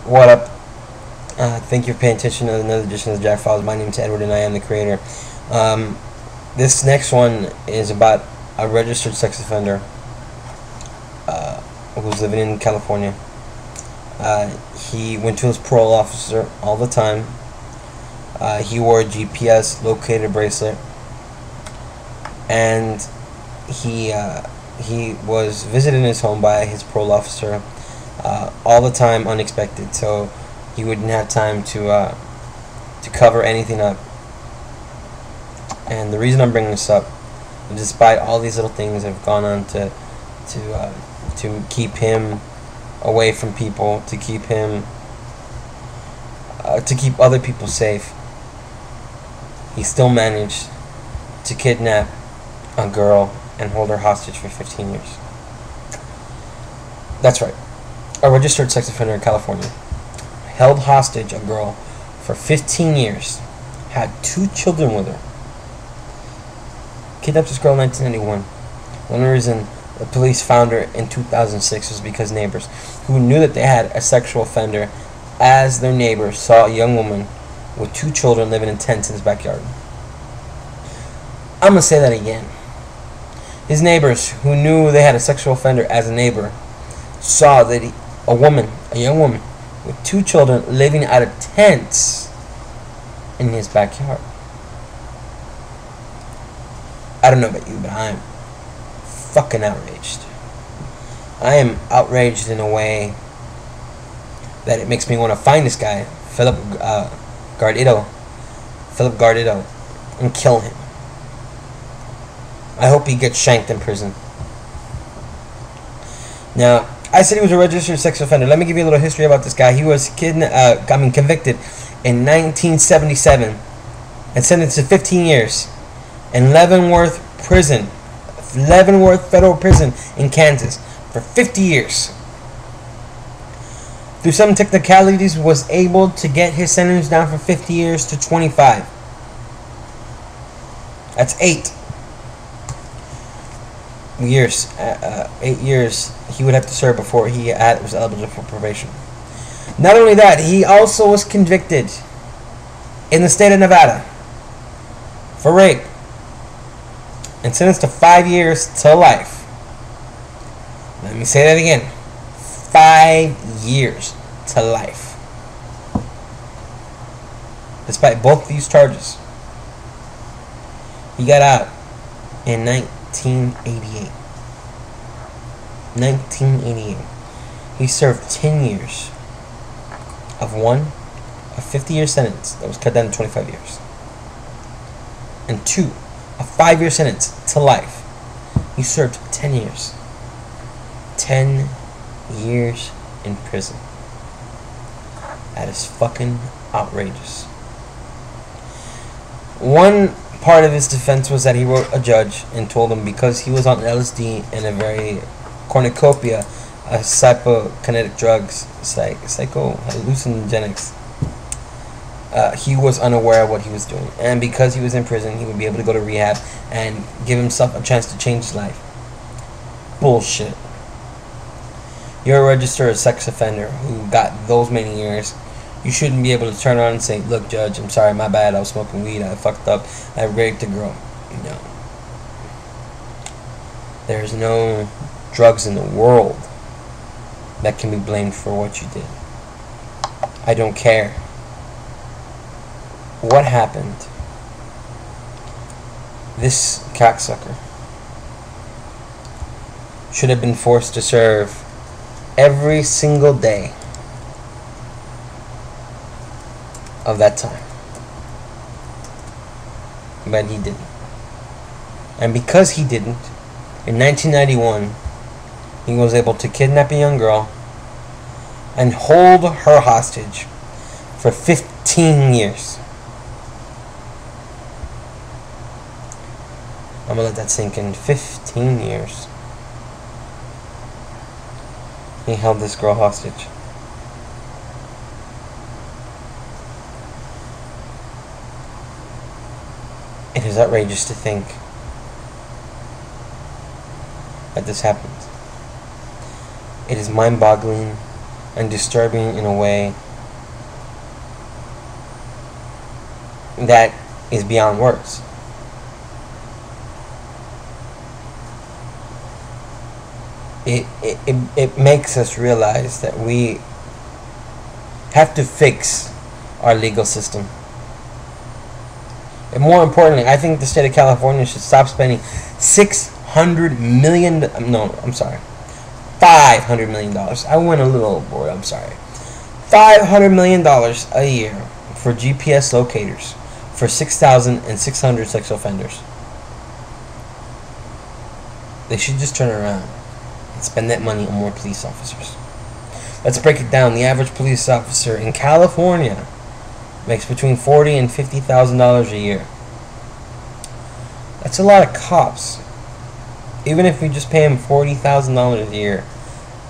What up? Thank you for paying attention to another edition of the Jack Files. My name is Edward and I am the creator. This next one is about a registered sex offender who's living in California. He went to his parole officer all the time. He wore a GPS locator bracelet, and he was visited in his home by his parole officer all the time, unexpected. So he wouldn't have time to cover anything up. And the reason I'm bringing this up, despite all these little things that have gone on to keep him away from people, to keep him to keep other people safe, he still managed to kidnap a girl and hold her hostage for 15 years. That's right. A registered sex offender in California held hostage a girl for 15 years, had 2 children with her, kidnapped this girl in 1991. One reason the police found her in 2006 was because neighbors who knew that they had a sexual offender as their neighbor saw a young woman with 2 children living in tents in his backyard. I'm going to say that again. His neighbors who knew they had a sexual offender as a neighbor saw that a young woman with 2 children living out of tents in his backyard. I don't know about you, but I'm fucking outraged. I am outraged in a way that it makes me want to find this guy, Phillip Garrido, and kill him. I hope he gets shanked in prison. Now, I said he was a registered sex offender. Let me give you a little history about this guy. He was convicted in 1977 and sentenced to 15 years in Leavenworth Federal Prison in Kansas for 50 years. Through some technicalities, was able to get his sentence down from 50 years to 25. That's 8 years. 8 years he would have to serve before he was eligible for probation. Not only that, he also was convicted in the state of Nevada for rape and sentenced to 5 years to life. Let me say that again. 5 years to life. Despite both these charges, he got out in 1988. 1988. He served 10 years of a 50-year sentence that was cut down to 25 years. And 2, a 5-year sentence to life. He served 10 years. 10 years in prison. That is fucking outrageous. One part of his defense was that he wrote a judge and told him because he was on LSD and a very cornucopia of psychokinetic drugs, hallucinogenics, he was unaware of what he was doing, and because he was in prison, he would be able to go to rehab and give himself a chance to change his life. Bullshit. You're a registered sex offender who got those many years. You shouldn't be able to turn around and say, "Look, judge, I'm sorry, my bad, I was smoking weed, I fucked up, I raped a girl." No. There's no drugs in the world that can be blamed for what you did. I don't care what happened. This cocksucker should have been forced to serve every single day of that time. But he didn't. And because he didn't, in 1991, he was able to kidnap a young girl and hold her hostage for 15 years. I'm going to let that sink in. 15 years. He held this girl hostage. It is outrageous to think that this happened. It is mind-boggling and disturbing in a way that is beyond words. It makes us realize that we have to fix our legal system. And more importantly, I think the state of California should stop spending $500 million. I went a little overboard. I'm sorry. $500 million a year for GPS locators for 6,600 sexual offenders. They should just turn around and spend that money on more police officers. Let's break it down. The average police officer in California makes between $40,000 and $50,000 a year. That's a lot of cops. Even if we just pay them $40,000 a year,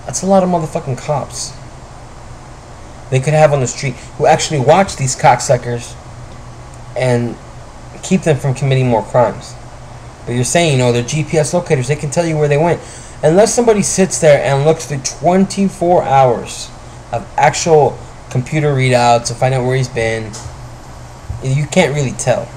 that's a lot of motherfucking cops they could have on the street who actually watch these cocksuckers and keep them from committing more crimes. But you're saying, they're GPS locators. They can tell you where they went. Unless somebody sits there and looks through 24 hours of actual computer readouts to find out where he's been, you can't really tell.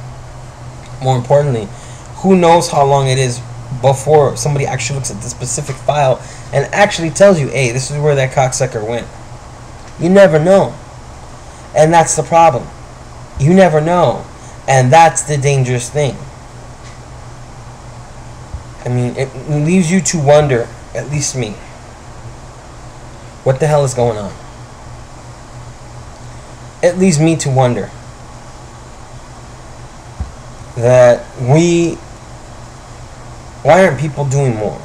More importantly, who knows how long it is before somebody actually looks at the specific file and actually tells you, hey, this is where that cocksucker went. You never know. And that's the problem. You never know. And that's the dangerous thing. I mean, it leaves you to wonder, at least me, what the hell is going on? It leaves me to wonder that why aren't people doing more?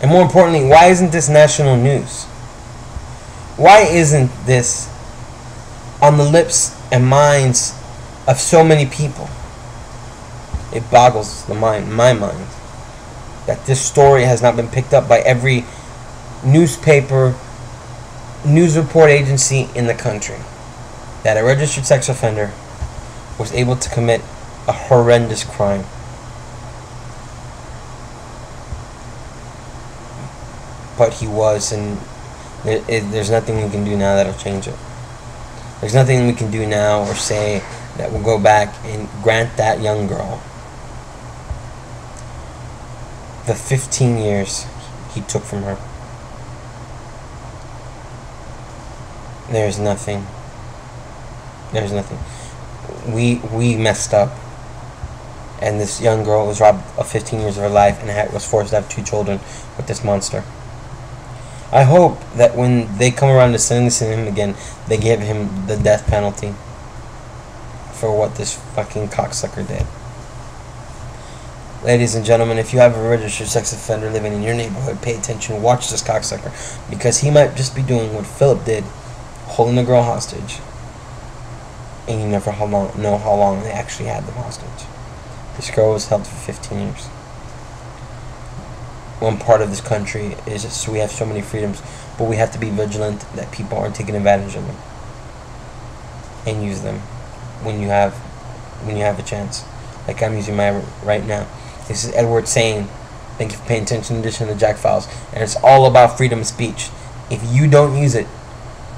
And more importantly, why isn't this national news? Why isn't this on the lips and minds of so many people? It boggles my mind that this story has not been picked up by every newspaper, news report agency in the country. That a registered sex offender was able to commit a horrendous crime. But he was, and there's nothing we can do now that'll change it. There's nothing we can do now or say that will go back and grant that young girl the 15 years he took from her. There's nothing. There's nothing. We messed up. And this young girl was robbed of 15 years of her life and was forced to have 2 children with this monster. I hope that when they come around to sentencing him again, they give him the death penalty for what this fucking cocksucker did. Ladies and gentlemen, if you have a registered sex offender living in your neighborhood, pay attention, watch this cocksucker, because he might just be doing what Phillip did, holding a girl hostage, and you never know how long they actually had them hostage. This girl was held for 15 years. One part of this country is so we have so many freedoms, but we have to be vigilant that people aren't taking advantage of them and use them when you have a chance, like I'm using mine right now. This is Edward saying, thank you for paying attention to Edition of the Jack Files, and it's all about freedom of speech. If you don't use it,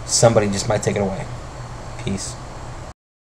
somebody just might take it away. Peace.